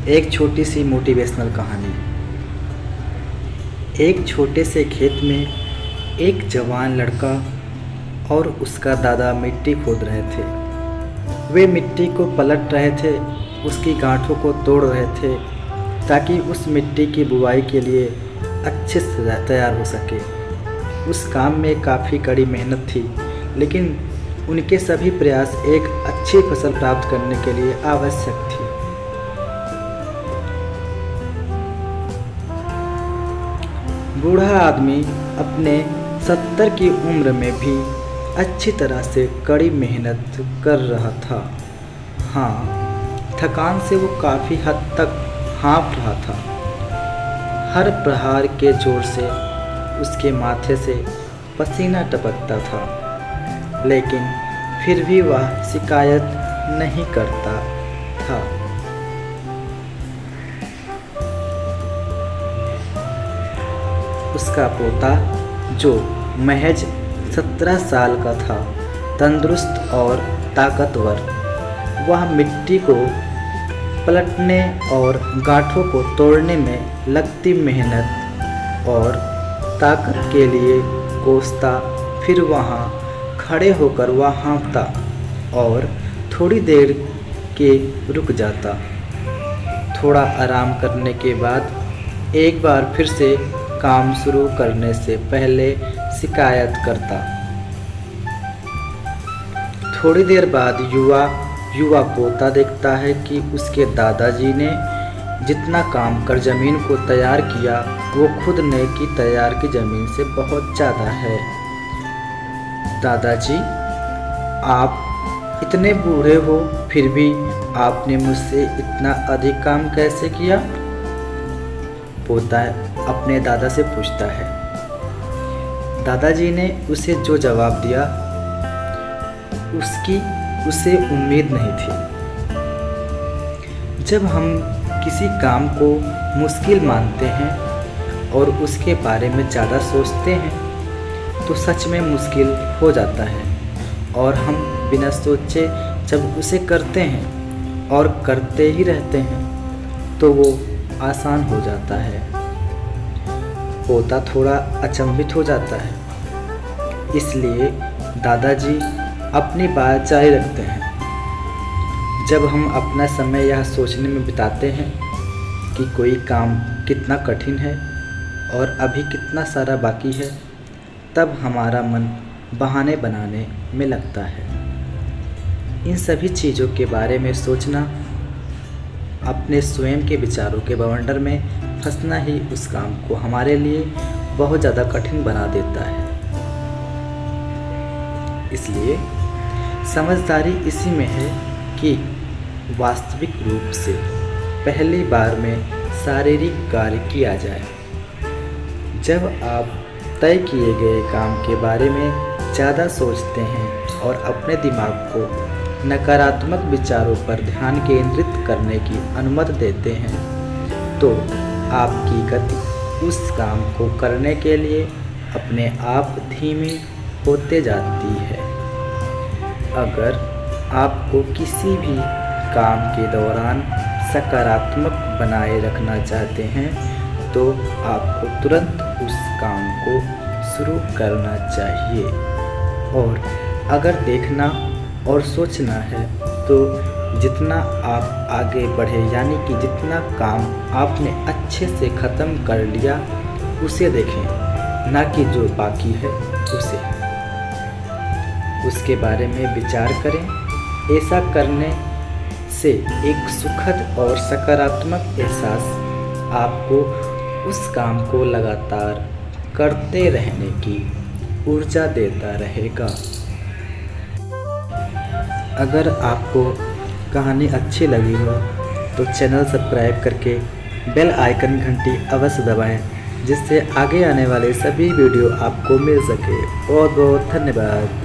एक छोटी सी मोटिवेशनल कहानी। एक छोटे से खेत में एक जवान लड़का और उसका दादा मिट्टी खोद रहे थे। वे मिट्टी को पलट रहे थे, उसकी गांठों को तोड़ रहे थे ताकि उस मिट्टी की बुवाई के लिए अच्छे से तैयार हो सके। उस काम में काफ़ी कड़ी मेहनत थी, लेकिन उनके सभी प्रयास एक अच्छी फसल प्राप्त करने के लिए आवश्यक थी। बूढ़ा आदमी अपने 70 की उम्र में भी अच्छी तरह से कड़ी मेहनत कर रहा था। हाँ, थकान से वो काफ़ी हद तक हाँफ रहा था। हर प्रहार के जोर से उसके माथे से पसीना टपकता था, लेकिन फिर भी वह शिकायत नहीं करता था। उसका पोता, जो महज 17 साल का था, तंदुरुस्त और ताकतवर, वह मिट्टी को पलटने और गांठों को तोड़ने में लगती मेहनत और ताकत के लिए कोसता, फिर वहाँ खड़े होकर वह हाँफता और थोड़ी देर के रुक जाता। थोड़ा आराम करने के बाद एक बार फिर से काम शुरू करने से पहले शिकायत करता। थोड़ी देर बाद युवा पोता देखता है कि उसके दादाजी ने जितना काम कर ज़मीन को तैयार किया, वो खुद ने की तैयार की ज़मीन से बहुत ज़्यादा है। दादाजी, आप इतने बूढ़े हो, फिर भी आपने मुझसे इतना अधिक काम कैसे किया? पोता अपने दादा से पूछता है। दादाजी ने उसे जो जवाब दिया, उसकी उसे उम्मीद नहीं थी। जब हम किसी काम को मुश्किल मानते हैं और उसके बारे में ज़्यादा सोचते हैं, तो सच में मुश्किल हो जाता है, और हम बिना सोचे जब उसे करते हैं और करते ही रहते हैं, तो वो आसान हो जाता है। पोता थोड़ा अचंभित हो जाता है, इसलिए दादाजी अपनी बात जारी रखते हैं। जब हम अपना समय यह सोचने में बिताते हैं कि कोई काम कितना कठिन है और अभी कितना सारा बाकी है, तब हमारा मन बहाने बनाने में लगता है। इन सभी चीज़ों के बारे में सोचना, अपने स्वयं के विचारों के बवंडर में फंसना ही उस काम को हमारे लिए बहुत ज़्यादा कठिन बना देता है। इसलिए समझदारी इसी में है कि वास्तविक रूप से पहली बार में शारीरिक कार्य किया जाए। जब आप तय किए गए काम के बारे में ज़्यादा सोचते हैं और अपने दिमाग को नकारात्मक विचारों पर ध्यान केंद्रित करने की अनुमति देते हैं, तो आपकी गति उस काम को करने के लिए अपने आप धीमी होते जाती है। अगर आपको किसी भी काम के दौरान सकारात्मक बनाए रखना चाहते हैं, तो आपको तुरंत उस काम को शुरू करना चाहिए। और अगर देखना और सोचना है, तो जितना आप आगे बढ़े, यानी कि जितना काम आपने अच्छे से ख़त्म कर लिया, उसे देखें, ना कि जो बाकी है उसे। उसके बारे में विचार करें। ऐसा करने से एक सुखद और सकारात्मक एहसास आपको उस काम को लगातार करते रहने की ऊर्जा देता रहेगा। अगर आपको कहानी अच्छी लगी हो, तो चैनल सब्सक्राइब करके बेल आइकन घंटी अवश्य दबाएं, जिससे आगे आने वाले सभी वीडियो आपको मिल सके। बहुत बहुत धन्यवाद।